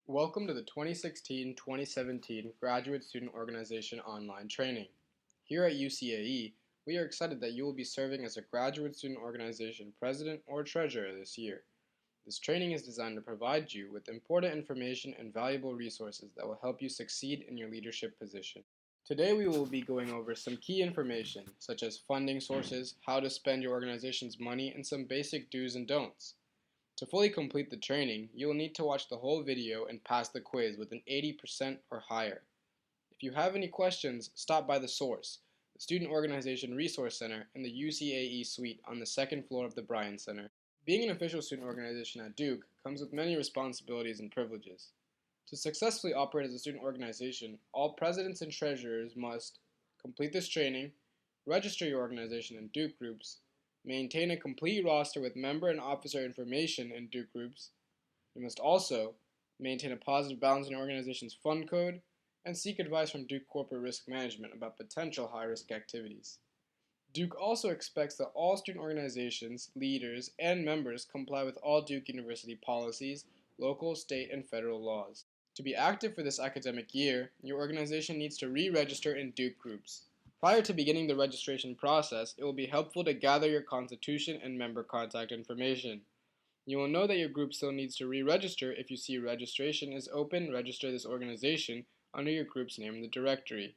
Welcome to the 2016-2017 Graduate Student Organization Online Training. Here at UCAE, we are excited that you will be serving as a Graduate Student Organization President or Treasurer this year. This training is designed to provide you with important information and valuable resources that will help you succeed in your leadership position. Today we will be going over some key information, such as funding sources, how to spend your organization's money, and some basic do's and don'ts. To fully complete the training, you will need to watch the whole video and pass the quiz with an 80% or higher. If you have any questions, stop by the source, the Student Organization Resource Center in the UCAE suite on the second floor of the Bryan Center. Being an official student organization at Duke comes with many responsibilities and privileges. To successfully operate as a student organization, all presidents and treasurers must complete this training, register your organization in Duke groups, maintain a complete roster with member and officer information in Duke groups. You must also maintain a positive balance in your organization's fund code and seek advice from Duke Corporate Risk Management about potential high-risk activities. Duke also expects that all student organizations, leaders, and members comply with all Duke University policies, local, state, and federal laws. To be active for this academic year, your organization needs to re-register in Duke groups. Prior to beginning the registration process, it will be helpful to gather your constitution and member contact information. You will know that your group still needs to re-register if you see registration is open, register this organization under your group's name in the directory.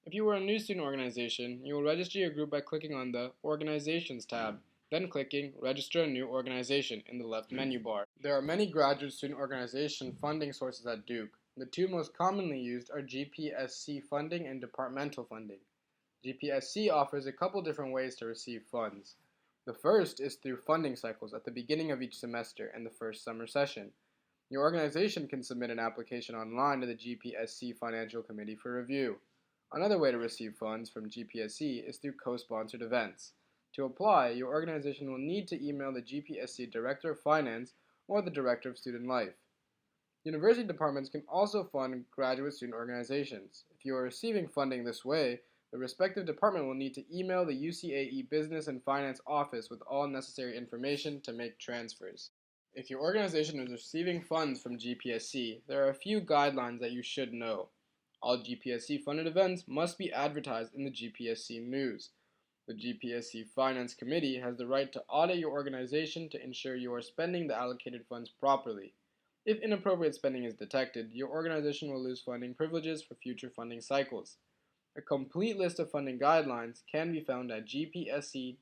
If you are a new student organization, you will register your group by clicking on the Organizations tab, then clicking Register a New Organization in the left menu bar. There are many graduate student organization funding sources at Duke. The two most commonly used are GPSC funding and departmental funding. GPSC offers a couple different ways to receive funds. The first is through funding cycles at the beginning of each semester and the first summer session. Your organization can submit an application online to the GPSC Financial Committee for review. Another way to receive funds from GPSC is through co-sponsored events. To apply, your organization will need to email the GPSC Director of Finance or the Director of Student Life. University departments can also fund graduate student organizations. If you are receiving funding this way, the respective department will need to email the UCAE Business and Finance Office with all necessary information to make transfers. If your organization is receiving funds from GPSC, there are a few guidelines that you should know. All GPSC funded events must be advertised in the GPSC news. The GPSC Finance Committee has the right to audit your organization to ensure you are spending the allocated funds properly. If inappropriate spending is detected, your organization will lose funding privileges for future funding cycles. A complete list of funding guidelines can be found at gpsc.duke.edu.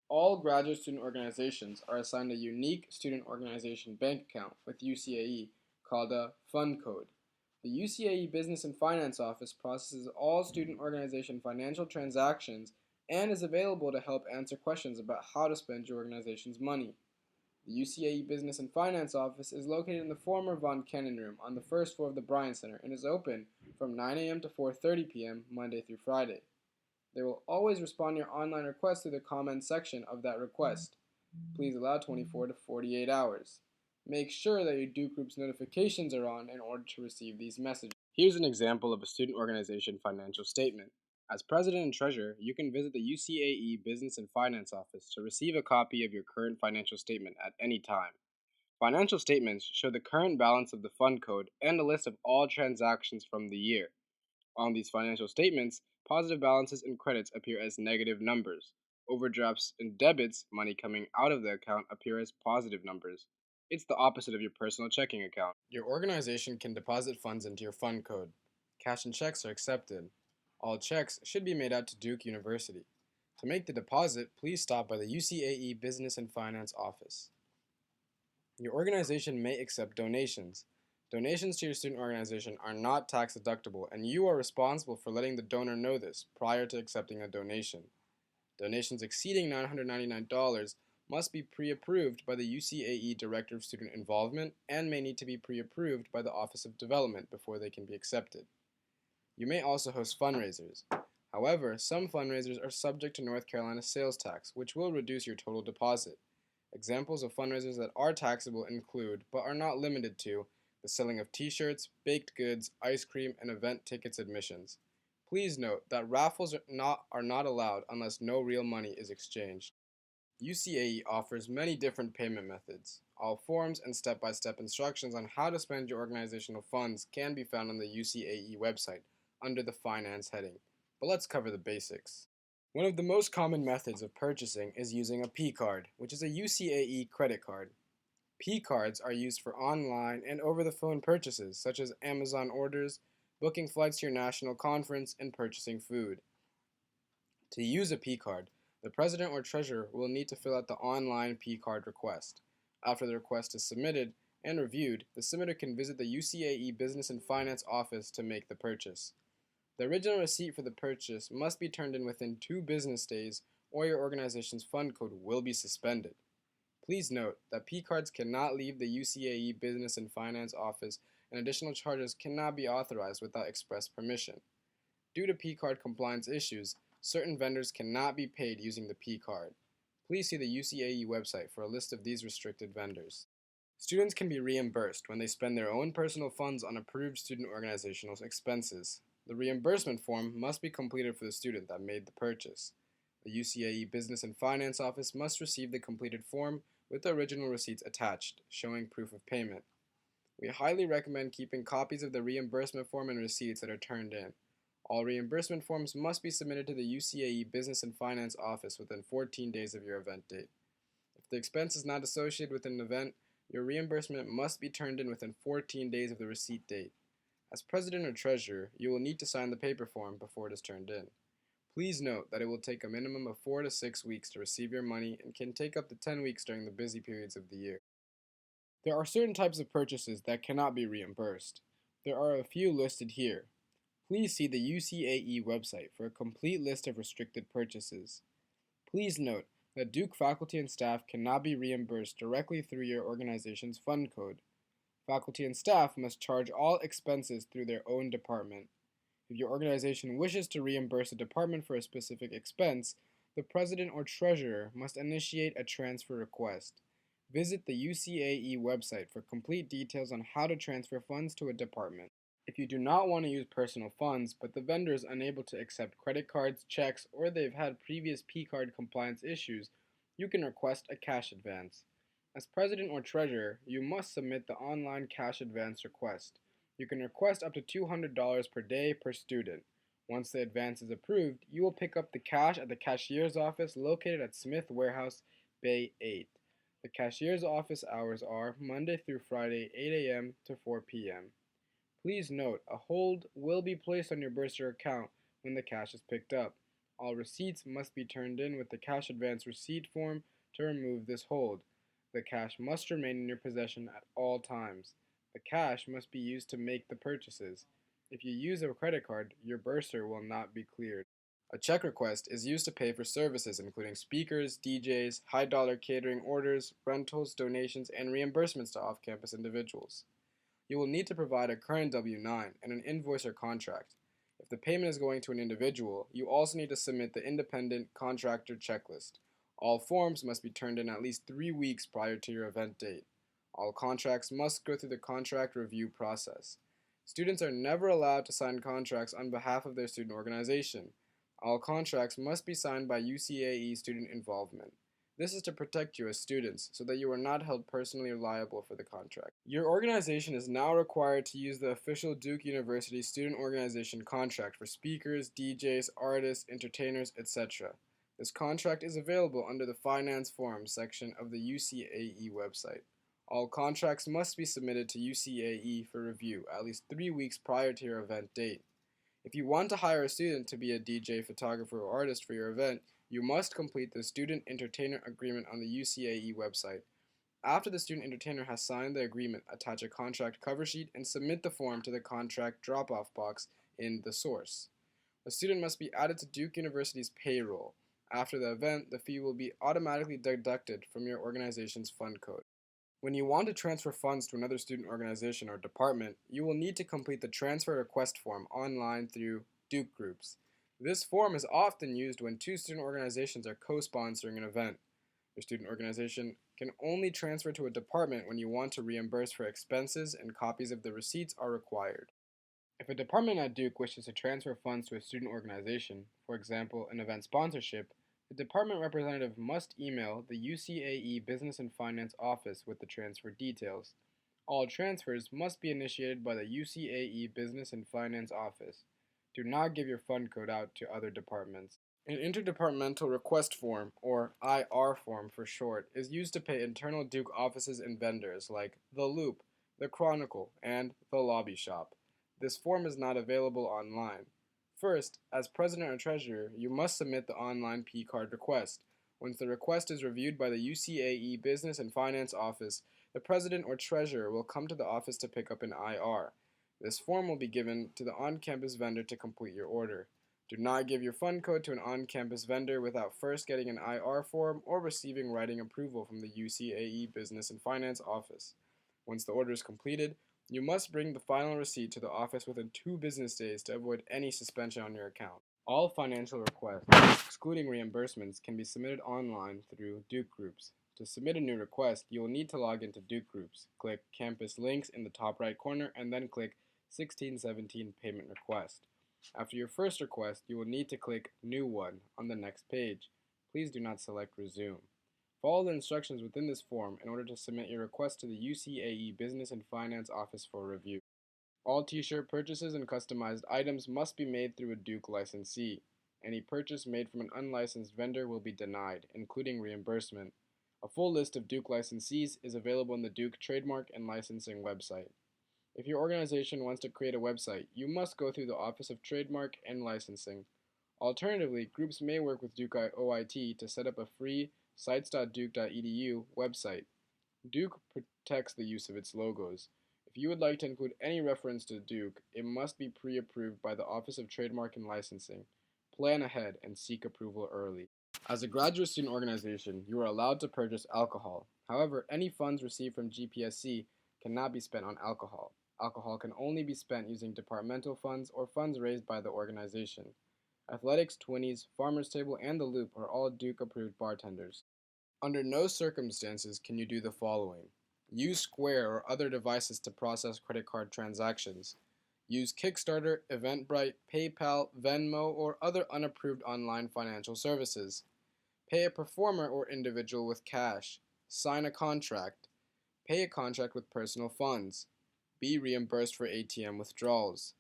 All graduate student organizations are assigned a unique student organization bank account with UCAE called a fund code. The UCAE Business and Finance Office processes all student organization financial transactions and is available to help answer questions about how to spend your organization's money. The UCAE Business and Finance Office is located in the former Von Cannon Room on the first floor of the Bryan Center and is open from 9 a.m. to 4:30 p.m. Monday through Friday. They will always respond to your online request through the comments section of that request. Please allow 24 to 48 hours. Make sure that your Duke Group's notifications are on in order to receive these messages. Here's an example of a student organization financial statement. As president and treasurer, you can visit the UCAE Business and Finance Office to receive a copy of your current financial statement at any time. Financial statements show the current balance of the fund code and a list of all transactions from the year. On these financial statements, positive balances and credits appear as negative numbers. Overdrafts and debits, money coming out of the account, appear as positive numbers. It's the opposite of your personal checking account. Your organization can deposit funds into your fund code. Cash and checks are accepted. All checks should be made out to Duke University. To make the deposit, please stop by the UCAE Business and Finance Office. Your organization may accept donations. Donations to your student organization are not tax deductible, and you are responsible for letting the donor know this prior to accepting a donation. Donations exceeding $999 must be pre-approved by the UCAE Director of Student Involvement and may need to be pre-approved by the Office of Development before they can be accepted. You may also host fundraisers. However, some fundraisers are subject to North Carolina sales tax, which will reduce your total deposit. Examples of fundraisers that are taxable include, but are not limited to, the selling of t-shirts, baked goods, ice cream, and event tickets admissions. Please note that raffles are not allowed unless no real money is exchanged. UCAE offers many different payment methods. All forms and step-by-step instructions on how to spend your organizational funds can be found on the UCAE website under the Finance heading. But let's cover the basics. One of the most common methods of purchasing is using a P-card, which is a UCAE credit card. P-cards are used for online and over-the-phone purchases, such as Amazon orders, booking flights to your national conference, and purchasing food. To use a P-card, the president or treasurer will need to fill out the online P-card request. After the request is submitted and reviewed, the submitter can visit the UCAE Business and Finance office to make the purchase. The original receipt for the purchase must be turned in within 2 business days, or your organization's fund code will be suspended. Please note that P-cards cannot leave the UCAE Business and Finance office, and additional charges cannot be authorized without express permission. Due to P-card compliance issues, certain vendors cannot be paid using the P-card. Please see the UCAE website for a list of these restricted vendors. Students can be reimbursed when they spend their own personal funds on approved student organizational expenses. The reimbursement form must be completed for the student that made the purchase. The UCAE Business and Finance office must receive the completed form with the original receipts attached, showing proof of payment. We highly recommend keeping copies of the reimbursement form and receipts that are turned in. All reimbursement forms must be submitted to the UCAE Business and Finance office within 14 days of your event date. If the expense is not associated with an event, your reimbursement must be turned in within 14 days of the receipt date. As president or treasurer, you will need to sign the paper form before it is turned in. Please note that it will take a minimum of 4 to 6 weeks to receive your money and can take up to 10 weeks during the busy periods of the year. There are certain types of purchases that cannot be reimbursed. There are a few listed here. Please see the UCAE website for a complete list of restricted purchases. Please note that Duke faculty and staff cannot be reimbursed directly through your organization's fund code. Faculty and staff must charge all expenses through their own department. If your organization wishes to reimburse a department for a specific expense, the president or treasurer must initiate a transfer request. Visit the UCAE website for complete details on how to transfer funds to a department. If you do not want to use personal funds, but the vendor is unable to accept credit cards, checks, or they've had previous P-card compliance issues, you can request a cash advance. As president or treasurer, you must submit the online cash advance request. You can request up to $200 per day per student. Once the advance is approved, you will pick up the cash at the cashier's office located at Smith Warehouse, Bay 8. The cashier's office hours are Monday through Friday, 8 a.m. to 4 p.m. Please note, a hold will be placed on your bursar account when the cash is picked up. All receipts must be turned in with the cash advance receipt form to remove this hold. The cash must remain in your possession at all times. The cash must be used to make the purchases. If you use a credit card, your bursar will not be cleared. A check request is used to pay for services including speakers, DJs, high-dollar catering orders, rentals, donations, and reimbursements to off-campus individuals. You will need to provide a current W-9 and an invoice or contract. If the payment is going to an individual, you also need to submit the independent contractor checklist. All forms must be turned in at least 3 weeks prior to your event date. All contracts must go through the contract review process. Students are never allowed to sign contracts on behalf of their student organization. All contracts must be signed by UCAE student involvement. This is to protect you as students so that you are not held personally liable for the contract. Your organization is now required to use the official Duke University student organization contract for speakers, DJs, artists, entertainers, etc. This contract is available under the Finance Forms section of the UCAE website. All contracts must be submitted to UCAE for review at least 3 weeks prior to your event date. If you want to hire a student to be a DJ, photographer, or artist for your event, you must complete the Student Entertainer Agreement on the UCAE website. After the student entertainer has signed the agreement, attach a contract cover sheet and submit the form to the contract drop-off box in the source. The student must be added to Duke University's payroll. After the event, the fee will be automatically deducted from your organization's fund code. When you want to transfer funds to another student organization or department, you will need to complete the transfer request form online through Duke Groups. This form is often used when 2 student organizations are co-sponsoring an event. Your student organization can only transfer to a department when you want to reimburse for expenses, and copies of the receipts are required. If a department at Duke wishes to transfer funds to a student organization, for example, an event sponsorship, The department representative must email the UCAE Business and Finance Office with the transfer details. All transfers must be initiated by the UCAE Business and Finance Office. Do not give your fund code out to other departments. An interdepartmental request form, or IR form for short, is used to pay internal Duke offices and vendors like The Loop, The Chronicle, and The Lobby Shop. This form is not available online. First, as president or treasurer, you must submit the online P-card request. Once the request is reviewed by the UCAE Business and Finance Office, the president or treasurer will come to the office to pick up an IR. This form will be given to the on-campus vendor to complete your order. Do not give your fund code to an on-campus vendor without first getting an IR form or receiving writing approval from the UCAE Business and Finance Office. Once the order is completed, you must bring the final receipt to the office within 2 business days to avoid any suspension on your account. All financial requests, excluding reimbursements, can be submitted online through Duke Groups. To submit a new request, you will need to log into Duke Groups. Click Campus Links in the top right corner and then click 1617 Payment Request. After your first request, you will need to click New One on the next page. Please do not select Resume. Follow the instructions within this form in order to submit your request to the UCAE Business and Finance Office for review. All t-shirt purchases and customized items must be made through a Duke licensee. Any purchase made from an unlicensed vendor will be denied, including reimbursement. A full list of Duke licensees is available on the Duke Trademark and Licensing website. If your organization wants to create a website, you must go through the Office of Trademark and Licensing. Alternatively, groups may work with Duke OIT to set up a free sites.duke.edu website. Duke protects the use of its logos. If you would like to include any reference to Duke, it must be pre-approved by the Office of Trademark and Licensing. Plan ahead and seek approval early. As a graduate student organization, you are allowed to purchase alcohol. However, any funds received from GPSC cannot be spent on alcohol. Alcohol can only be spent using departmental funds or funds raised by the organization. Athletics, Twinnies, Farmer's Table, and The Loop are all Duke-approved bartenders. Under no circumstances can you do the following. Use Square or other devices to process credit card transactions. Use Kickstarter, Eventbrite, PayPal, Venmo, or other unapproved online financial services. Pay a performer or individual with cash. Sign a contract. Pay a contract with personal funds. Be reimbursed for ATM withdrawals.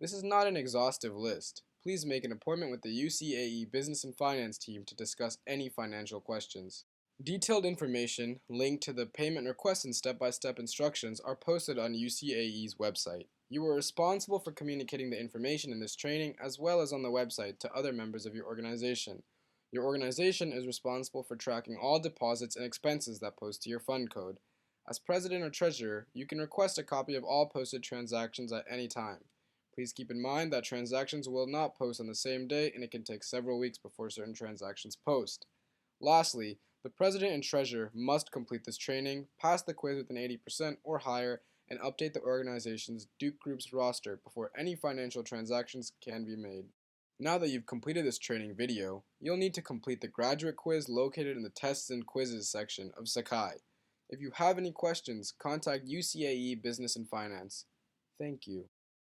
This is not an exhaustive list. Please make an appointment with the UCAE Business and Finance team to discuss any financial questions. Detailed information, linked to the payment request and step-by-step instructions are posted on UCAE's website. You are responsible for communicating the information in this training as well as on the website to other members of your organization. Your organization is responsible for tracking all deposits and expenses that post to your fund code. As president or treasurer, you can request a copy of all posted transactions at any time. Please keep in mind that transactions will not post on the same day and it can take several weeks before certain transactions post. Lastly, the president and treasurer must complete this training, pass the quiz with an 80% or higher, and update the organization's Duke Group's roster before any financial transactions can be made. Now that you've completed this training video, you'll need to complete the graduate quiz located in the Tests and Quizzes section of Sakai. If you have any questions, contact UCAE Business and Finance. Thank you.